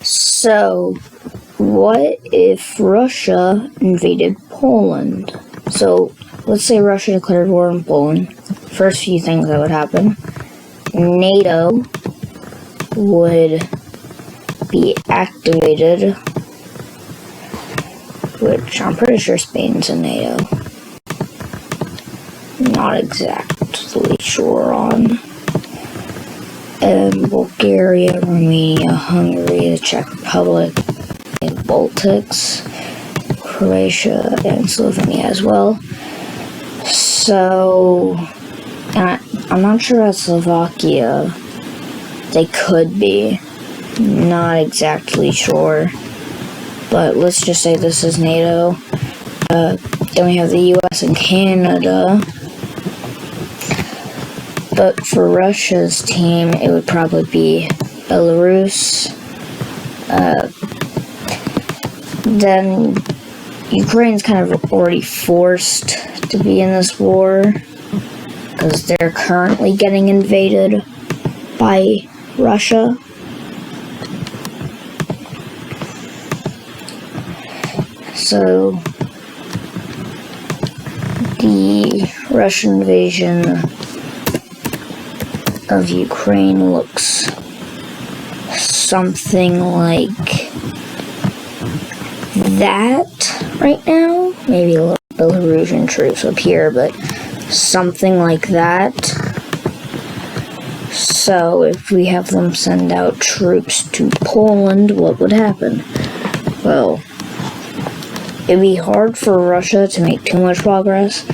So, what if Russia invaded Poland? So, let's say Russia declared war on Poland. First few things that would happen. NATO would be activated, which I'm pretty sure Spain's in NATO. Not exactly sure on. And Bulgaria, Romania, Hungary, the Czech Republic, and Baltics, Croatia, and Slovenia as well. So, I'm not sure about Slovakia. They could be. Not exactly sure. But let's just say this is NATO. Then we have the US and Canada. But for Russia's team, it would probably be Belarus. Then Ukraine's kind of already forced to be in this war because they're currently getting invaded by Russia. So the Russian invasion of Ukraine looks something like that right now. Maybe a little Belarusian troops up here, but something like that. So if we have them send out troops to Poland, what would happen? Well, it'd be hard for Russia to make too much progress,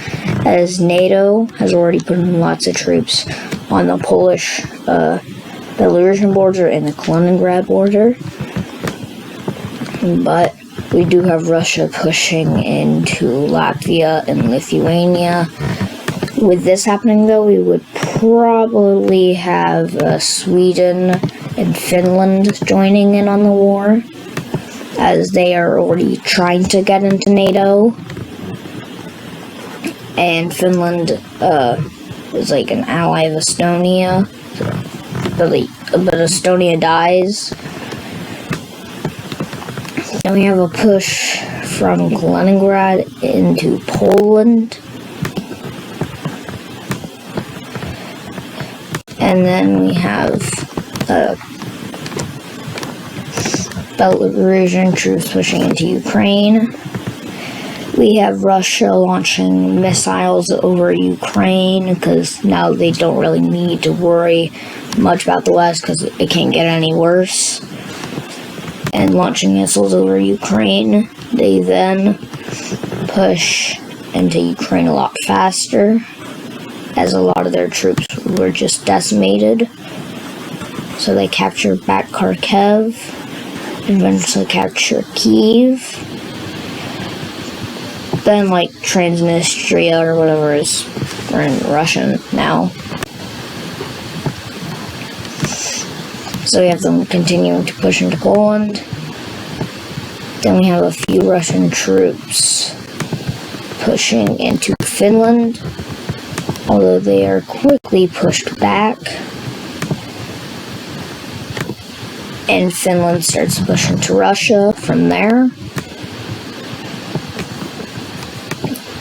as NATO has already put in lots of troops on the Polish Belarusian border and the Kaliningrad border. But we do have Russia pushing into Latvia and Lithuania. With this happening, though, we would probably have Sweden and Finland joining in on the war, as they are already trying to get into NATO. And Finland is like an ally of Estonia, but Estonia dies. Then we have a push from Kaliningrad into Poland. And then we have Belarusian troops pushing into Ukraine. We have Russia launching missiles over Ukraine because now they don't really need to worry much about the West because it can't get any worse. And launching missiles over Ukraine. They then push into Ukraine a lot faster, as a lot of their troops were just decimated. So they capture back Kharkiv, eventually capture Kyiv. Then, like, Transnistria or whatever we're in Russian now. So we have them continuing to push into Poland. Then we have a few Russian troops pushing into Finland, although they are quickly pushed back. And Finland starts pushing to Russia from there.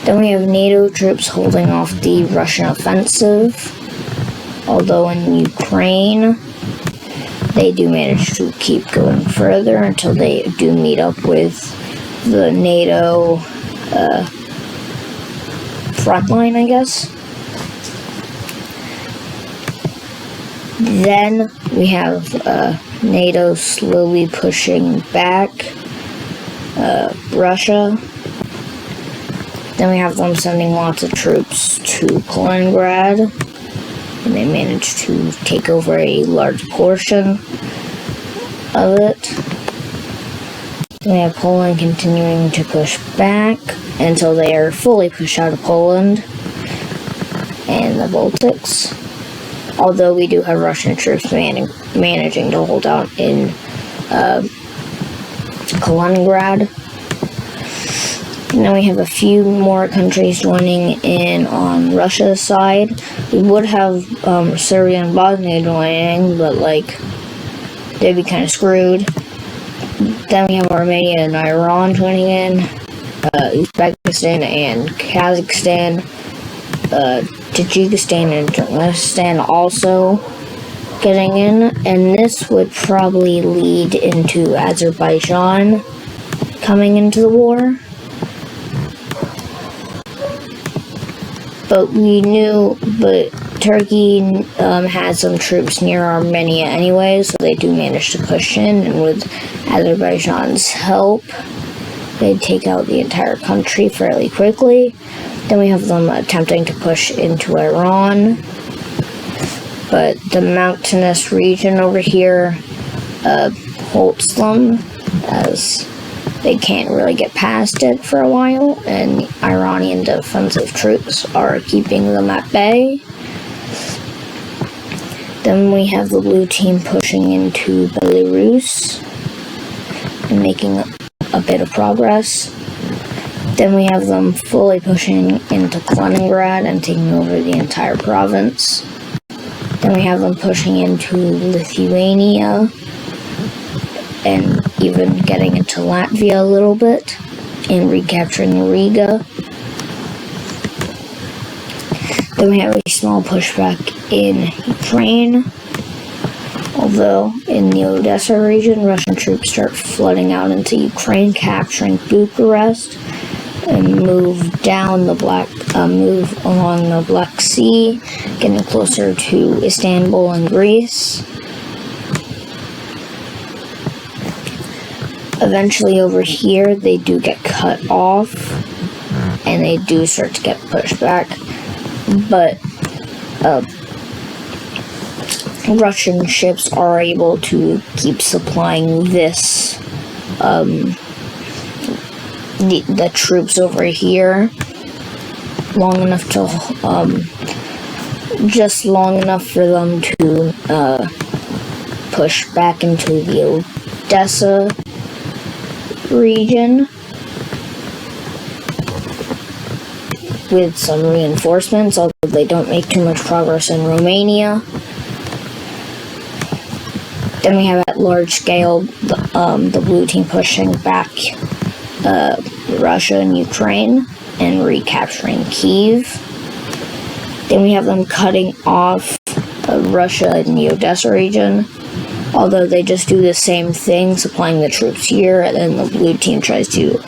Then we have NATO troops holding off the Russian offensive, although in Ukraine, they do manage to keep going further until they do meet up with the NATO front line, I guess. Then we have NATO slowly pushing back Russia. Then we have them sending lots of troops to Kaliningrad, and they manage to take over a large portion of it. Then we have Poland continuing to push back until they are fully pushed out of Poland and the Baltics. Although we do have Russian troops managing to hold out in Kaliningrad. And then we have a few more countries joining in on Russia's side. We would have Serbia and Bosnia joining, but like they'd be kind of screwed Then we have Armenia and Iran joining in, Uzbekistan and Kazakhstan, Tajikistan and Turkmenistan also getting in, and this would probably lead into Azerbaijan coming into the war. But Turkey has some troops near Armenia anyway, so they do manage to push in, and with Azerbaijan's help, they take out the entire country fairly quickly. Then we have them attempting to push into Iran, but the mountainous region over here holds them, as they can't really get past it for a while, and Iranian defensive troops are keeping them at bay. Then we have the blue team pushing into Belarus and making a bit of progress. Then we have them fully pushing into Kaliningrad and taking over the entire province. Then we have them pushing into Lithuania and even getting into Latvia a little bit and recapturing Riga. Then we have a small pushback in Ukraine, although in the Odessa region, Russian troops start flooding out into Ukraine, capturing Bucharest, and move along the Black Sea, getting closer to Istanbul and Greece. Eventually over here, they do get cut off, and they do start to get pushed back, but Russian ships are able to keep supplying this, the troops over here, long enough for them to push back into the Odessa region with some reinforcements, although they don't make too much progress in Romania. Then we have at large scale the blue team pushing back Russia and Ukraine and recapturing Kyiv. Then we have them cutting off Russia in the Odessa region, although they just do the same thing, supplying the troops here, and then the blue team tries to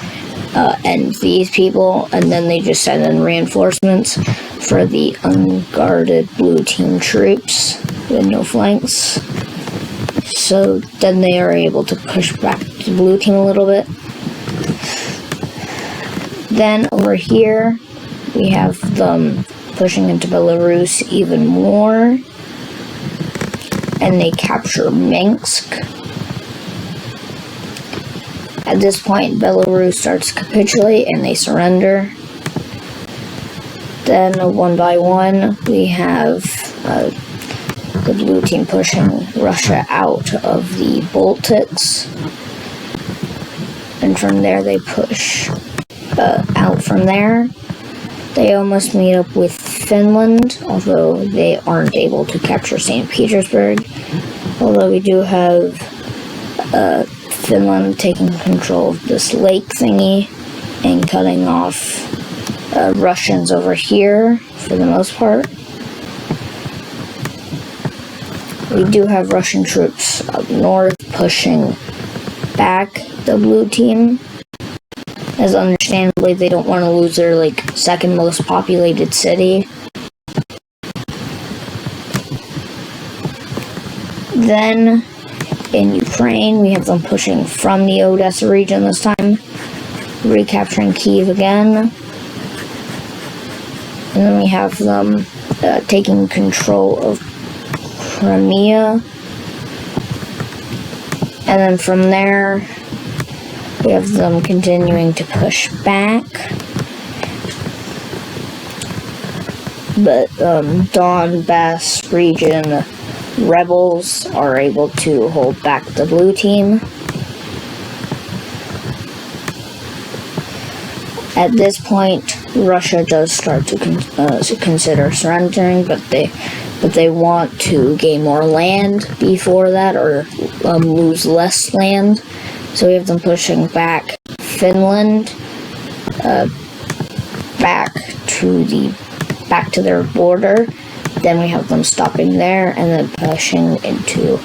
end these people, and then they just send in reinforcements for the unguarded blue team troops with no flanks. So then they are able to push back the blue team a little bit. Then over here, we have them pushing into Belarus even more, and they capture Minsk. At this point, Belarus starts to capitulate and they surrender. Then, one by one, we have the blue team pushing Russia out of the Baltics. And from there, they push out from there. They almost meet up with Finland, although they aren't able to capture St. Petersburg. Although we do have Finland taking control of this lake thingy and cutting off Russians over here for the most part. We do have Russian troops up north pushing back the blue team, as understandably they don't want to lose their second most populated city. Then in Ukraine, we have them pushing from the Odessa region this time, recapturing Kyiv again. And then we have them taking control of Crimea. And then from there, we have them continuing to push back. But Donbass region rebels are able to hold back the blue team. At this point, Russia does start to consider surrendering, but they want to gain more land before that, or lose less land So we have them pushing back Finland, back to their border. Then we have them stopping there, and then pushing into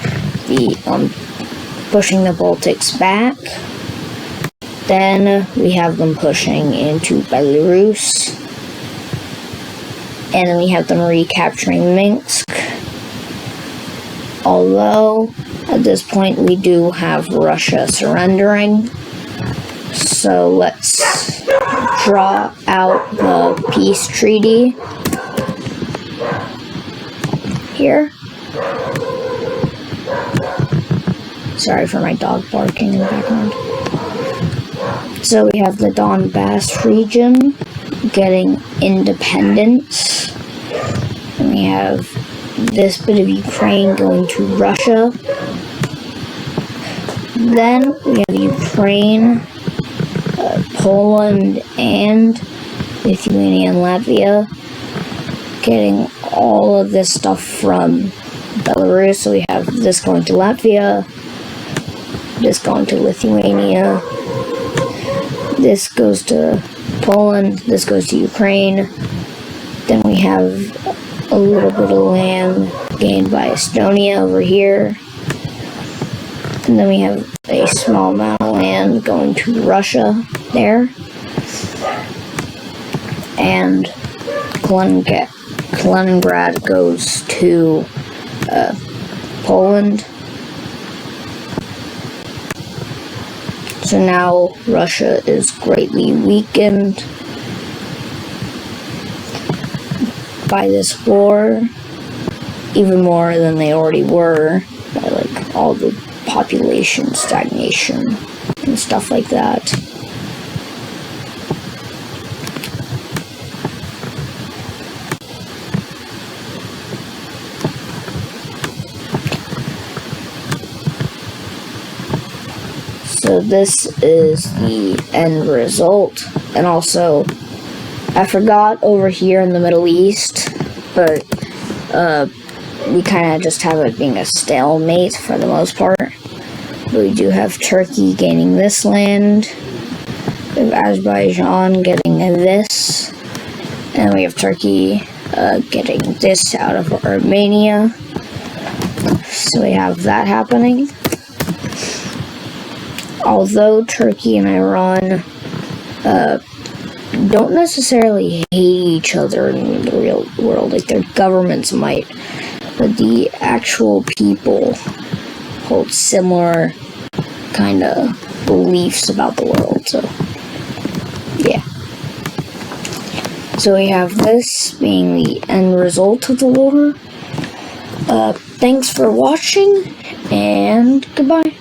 pushing the Baltics back. Then we have them pushing into Belarus, and then we have them recapturing Minsk. Although at this point we do have Russia surrendering. So let's draw out the peace treaty here. Sorry for my dog barking in the background. So we have the Donbass region getting independence. And we have this bit of Ukraine going to Russia. Then we have Ukraine, Poland, and Lithuania and Latvia getting all of this stuff from Belarus. So we have this going to Latvia, this going to Lithuania, this goes to Poland, this goes to Ukraine. Then we have a little bit of land gained by Estonia over here. And then we have a small amount of land going to Russia there. And Kaliningrad goes to Poland. So now Russia is greatly weakened by this war, even more than they already were, by like all the population stagnation and stuff like that. So this is the end result. And also, I forgot over here in the Middle East, but we kind of just have it being a stalemate for the most part. We do have Turkey gaining this land, we have Azerbaijan getting this, and we have Turkey getting this out of Armenia. So we have that happening. Although Turkey and Iran don't necessarily hate each other in the real world, like their governments might, but the actual people hold similar kind of beliefs about the world. So yeah, so we have this being the end result of the war. Thanks for watching, and goodbye.